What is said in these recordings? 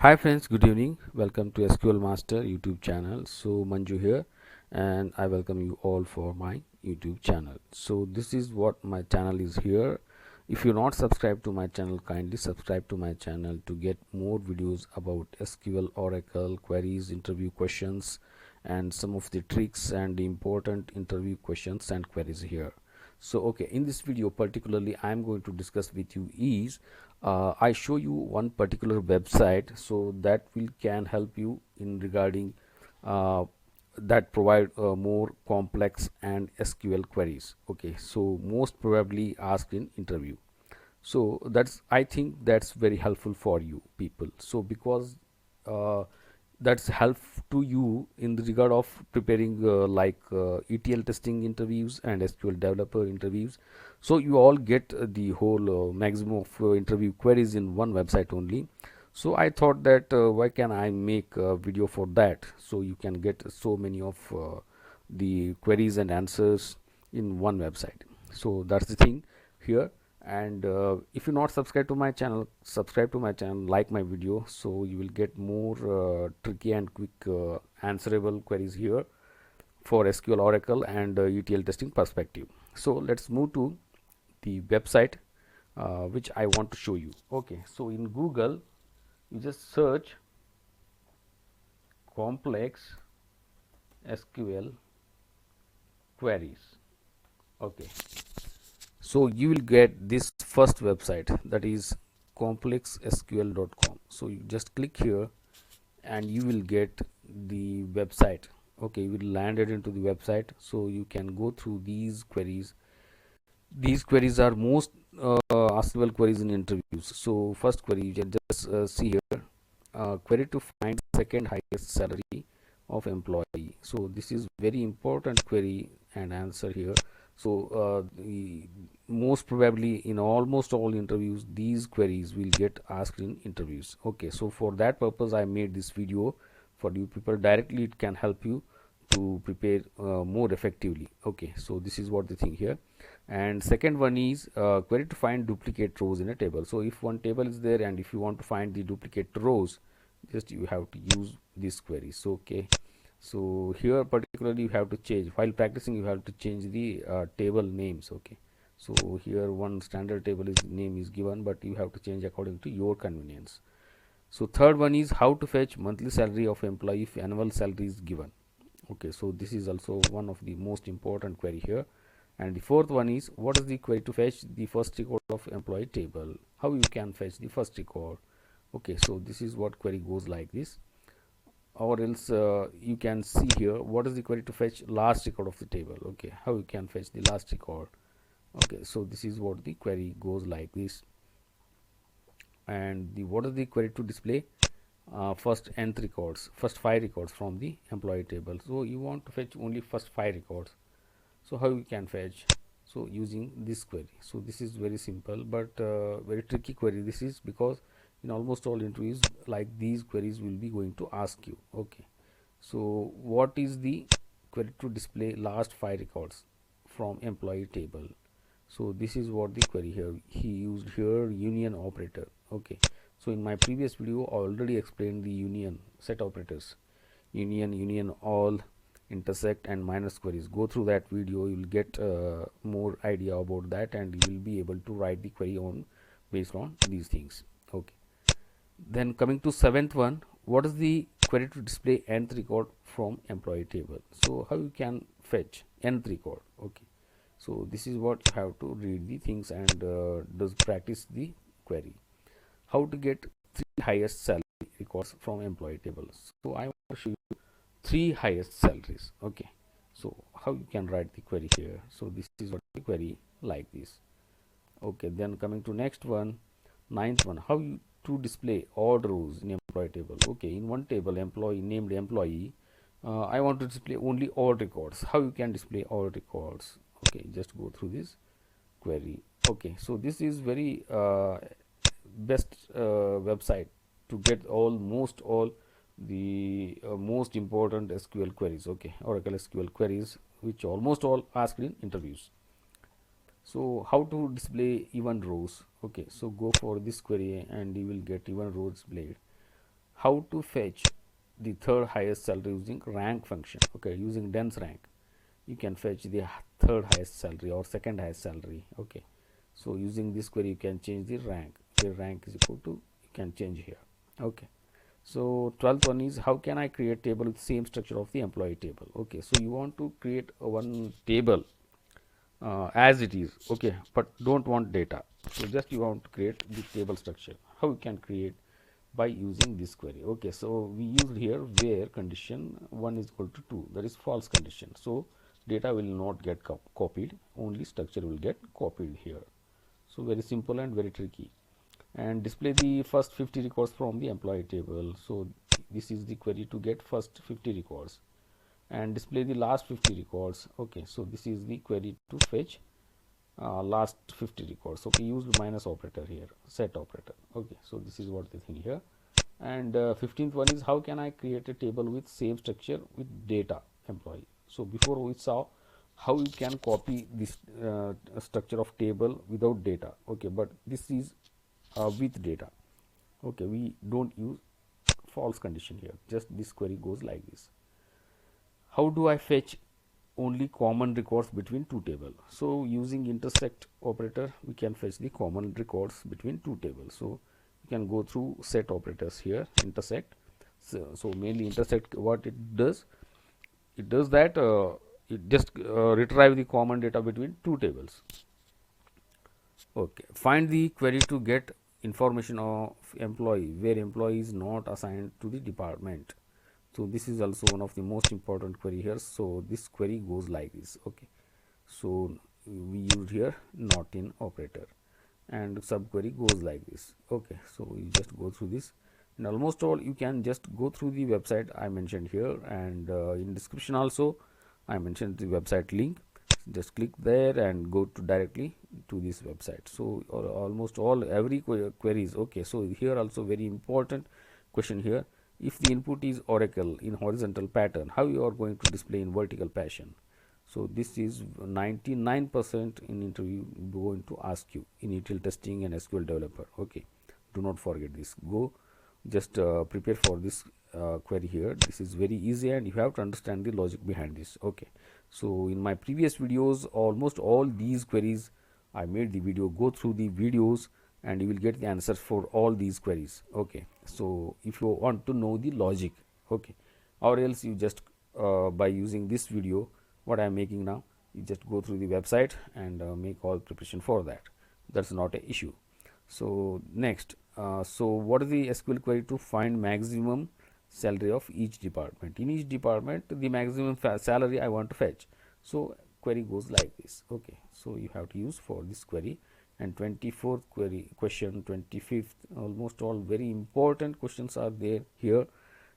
Hi friends, good evening. Welcome to SQL Master YouTube channel. So Manju here, and I welcome you all for my YouTube channel. So this is what my channel is here. If you're not subscribed to my channel, kindly subscribe to my channel to get more videos about SQL Oracle queries, interview questions, and some of the tricks and the important interview questions and queries here. So okay, in this video particularly I am going to discuss with you is I show you one particular website, so that will can help you in regarding uh, that provide more complex and SQL queries. Okay, so most probably asked in interview. So that's, I think that's very helpful for you people. So because uh, that's help to you in the regard of preparing ETL testing interviews and SQL developer interviews. So you all get the whole maximum of interview queries in one website only. So I thought that why can I make a video for that, so you can get so many of the queries and answers in one website. So that's the thing here. And if you're not subscribed to my channel, subscribe to my channel, like my video, so you will get more tricky and quick answerable queries here for SQL Oracle and ETL testing perspective. So let's move to the website which I want to show you. Okay, so in Google you just search complex SQL queries. Okay, so you will get this first website, that is complexsql.com. so you just click here and you will get the website. Okay, you will land it into the website, so you can go through these queries. These queries are most askable queries in interviews. So first query, you can just see here, query to find second highest salary of employee. So this is very important query and answer here. So the most probably in almost all interviews these queries will get asked in interviews. Okay, so for that purpose I made this video for you people. Directly it can help you to prepare more effectively. Okay, so this is what the thing here. And second one is query to find duplicate rows in a table. So if one table is there and if you want to find the duplicate rows, just you have to use this query. So okay, so here particularly you have to change, while practicing you have to change the table names. Okay, so here one standard table is name is given, but you have to change according to your convenience. So third one is how to fetch monthly salary of employee if annual salary is given. Okay, so this is also one of the most important query here. And the fourth one is what is the query to fetch the first record of employee table, how you can fetch the first record. Okay, so this is what query goes like this. Or else you can see here what is the query to fetch last record of the table. Okay, how you can fetch the last record. Okay, so this is what the query goes like this. And the what is the query to display first nth records, first 5 records from the employee table. So you want to fetch only first 5 records. So how you can fetch? So using this query. So this is very simple but very tricky query. This is because in almost all interviews like these queries will be going to ask you. Okay, so what is the query to display last 5 records from employee table? So this is what the query here. He used here union operator. Okay, so in my previous video I already explained the union set operators, union, all, intersect and minus queries. Go through that video, you will get more idea about that and you will be able to write the query on based on these things. Okay, then coming to seventh one, what is the query to display nth record from employee table? So how you can fetch nth record? Okay, so this is what you have to read the things and does practice the query. How to get 3 highest salary records from employee tables? So I want to show you 3 highest salaries. Okay, so how you can write the query here? So this is what the query like this. Okay, then coming to next one, ninth one, how you to display odd rows in employee table. Okay, in one table employee named employee, I want to display only odd records. How you can display odd records? Okay, just go through this query. Okay, so this is very best website to get almost all the most important SQL queries. Okay, Oracle SQL queries which almost all asked in interviews. So how to display even rows? Okay, so go for this query and you will get even rows displayed. how to fetch the third highest salary using rank function. Okay, using dense rank you can fetch the third highest salary or second highest salary. Okay, so using this query you can change the rank, where rank is equal to, you can change here. Okay, so 12th one is how can I create table with same structure of the employee table. Okay, so you want to create one table as it is. Okay, but don't want data, so just you want to create the table structure. How you can create? By using this query. Okay, so we used here where condition 1 is equal to 2, that is false condition, so data will not get copied, only structure will get copied here. So very simple and very tricky. And display the first 50 records from the employee table. So this is the query to get first 50 records, and display the last 50 records. Okay, so this is the query to fetch last 50 records. Okay, used minus operator here, set operator. Okay, so this is what the thing here. And 15th one is how can I create a table with same structure with data employee. So before we saw how you can copy this structure of table without data. Okay, but this is with data. Okay, we don't use false condition here, just this query goes like this. How do I fetch only common records between two tables? So using intersect operator we can fetch the common records between two tables. So you can go through set operators here, intersect. So mainly intersect, what it does that it just retrieve the common data between two tables. Okay, find the query to get information of employee where employee is not assigned to the department. So this is also one of the most important query here. So this query goes like this. Okay, so we used here not in operator, and subquery goes like this. Okay, so you just go through this, and almost all you can just go through the website I mentioned here, and in description also I mentioned the website link. Just click there and go to directly to this website. So almost all every queries. Okay, so here also very important question here. If the input is Oracle in horizontal pattern, how you are going to display in vertical pattern? So this is 99% in interview going to ask you in ETL testing and SQL developer. Okay, do not forget this. Go just prepare for this query here. This is very easy and you have to understand the logic behind this. Okay, so in my previous videos almost all these queries I made the video. Go through the videos and you will get the answers for all these queries. Okay, so if you want to know the logic, okay, or else you just by using this video what I am making now, you just go through the website and make all preparation for that. That's not an issue. So next, so what is the SQL query to find maximum salary of each department? In each department the maximum salary I want to fetch. So query goes like this. Okay, so you have to use for this query. And 24th query question, 25th, almost all very important questions are there here.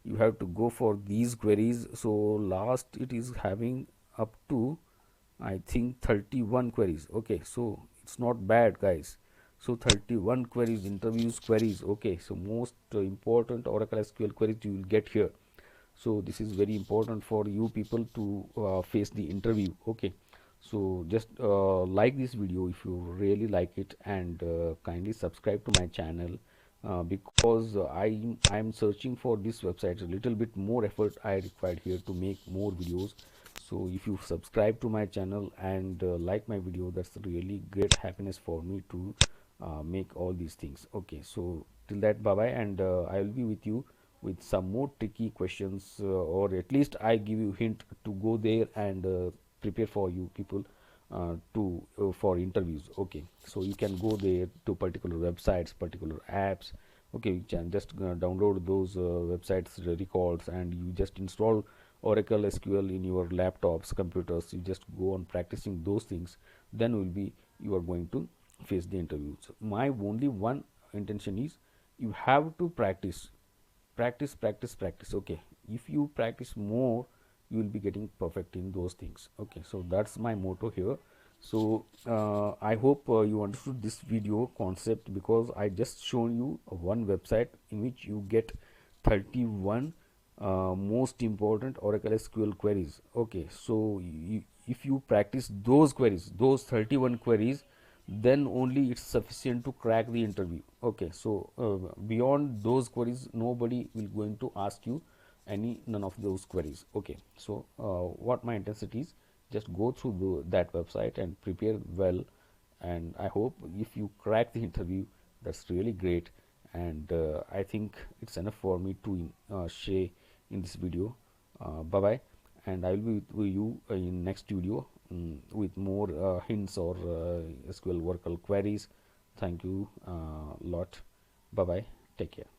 You have to go for these queries. So last it is having up to I think 31 queries. Okay, so it's not bad guys. So 31 queries, interviews queries. Okay, so most important Oracle SQL queries you will get here. So this is very important for you people to face the interview. Okay, so just like this video if you really like it, and kindly subscribe to my channel because I'm searching for this website. A little bit more effort I required here to make more videos. So if you subscribe to my channel and like my video, that's really great happiness for me to make all these things. Okay, so till that, bye bye, and I will be with you with some more tricky questions, or at least I give you hint to go there and prepare for you people to for interviews. Okay, so you can go there to particular websites, particular apps. Okay, you can just download those websites records, and you just install Oracle SQL in your laptops, computers. You just go on practicing those things, then will be you are going to face the interviews. My only one intention is you have to practice, practice. Okay, if you practice more you will be getting perfect in those things. Okay, so that's my motto here. So I hope you understood this video concept, because I just shown you one website in which you get 31 most important Oracle SQL queries. Okay, so if you practice those queries, those 31 queries, then only it's sufficient to crack the interview. Okay, so beyond those queries nobody will going to ask you none of those queries. Okay, so what my intensity is, just go through that website and prepare well, and I hope if you crack the interview, that's really great. And I think it's enough for me to share in this video. Bye bye, and I will be with you in next video with more hints or SQL Oracle queries. Thank you lot. Bye bye. Take care.